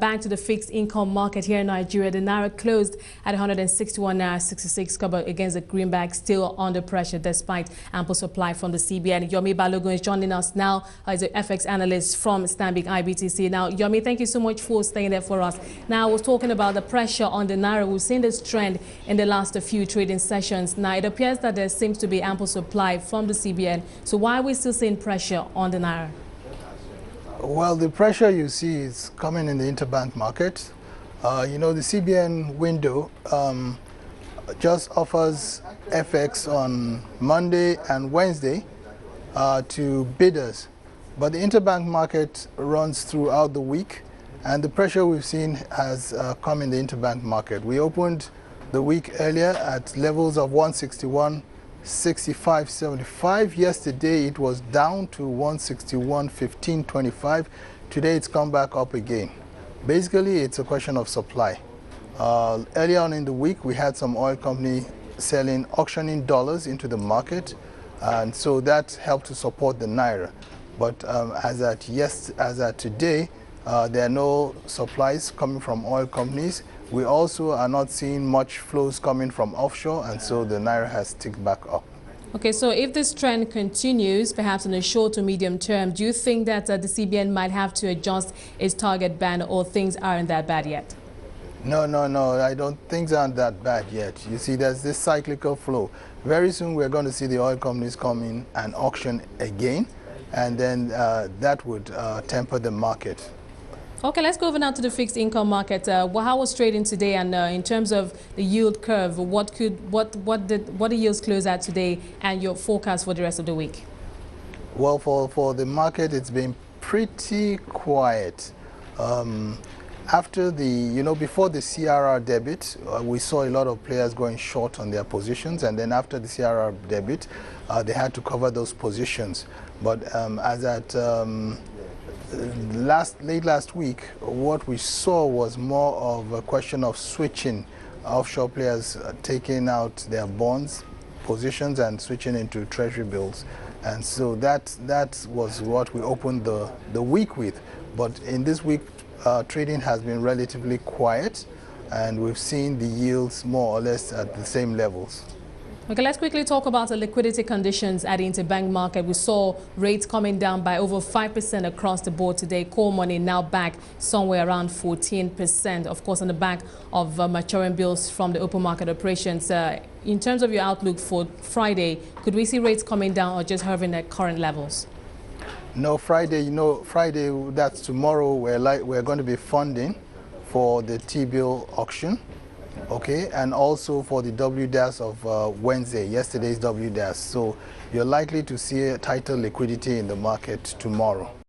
Back to the fixed income market here in Nigeria. The Naira closed at 161 Naira 66 kobo against the greenback, still under pressure despite ample supply from the CBN. Yomi Balogun is joining us now as an FX analyst from Stanbic IBTC. Now, Yomi, thank you so much for staying there for us. Now, I was talking about the pressure on the Naira. We've seen this trend in the last few trading sessions. Now, it appears that there seems to be ample supply from the CBN. So why are we still seeing pressure on the Naira? Well, the pressure you see is coming in the interbank market. The CBN window just offers FX on Monday and Wednesday to bidders. But the interbank market runs throughout the week, and the pressure we've seen has come in the interbank market. We opened the week earlier at levels of 161.6575. Yesterday it was down to 161.1525. Today it's come back up again. Basically, it's a question of supply. Earlier on in the week, we had some oil company auctioning dollars into the market, and so that helped to support the Naira. But as at today, there are no supplies coming from oil companies. We also are not seeing much flows coming from offshore, and so the Naira has ticked back up. Okay, so if this trend continues, perhaps in the short to medium term, do you think that the CBN might have to adjust its target band, or things aren't that bad yet? No, I don't think things aren't that bad yet. You see, there's this cyclical flow. Very soon we're going to see the oil companies come in and auction again, and then that would temper the market. Okay, let's go over now to the fixed income market. How was trading today, and in terms of the yield curve, what did the yields close at today, and your forecast for the rest of the week? Well, for the market, it's been pretty quiet. After before the CRR debit, we saw a lot of players going short on their positions, and then after the CRR debit, they had to cover those positions. But as at late last week, what we saw was more of a question of switching, offshore players taking out their bonds positions and switching into treasury bills, and so that was what we opened the week with. But in this week, trading has been relatively quiet, and we've seen the yields more or less at the same levels. Okay, let's quickly talk about the liquidity conditions at the interbank market. We saw rates coming down by over 5% across the board today. Core money now back somewhere around 14%, of course, on the back of maturing bills from the open market operations. In terms of your outlook for Friday, could we see rates coming down or just hovering at current levels? No, Friday, that's tomorrow. We're going to be funding for the T-bill auction. Okay, and also for the WDAS of Wednesday, yesterday's WDAS. So you're likely to see a tighter liquidity in the market tomorrow.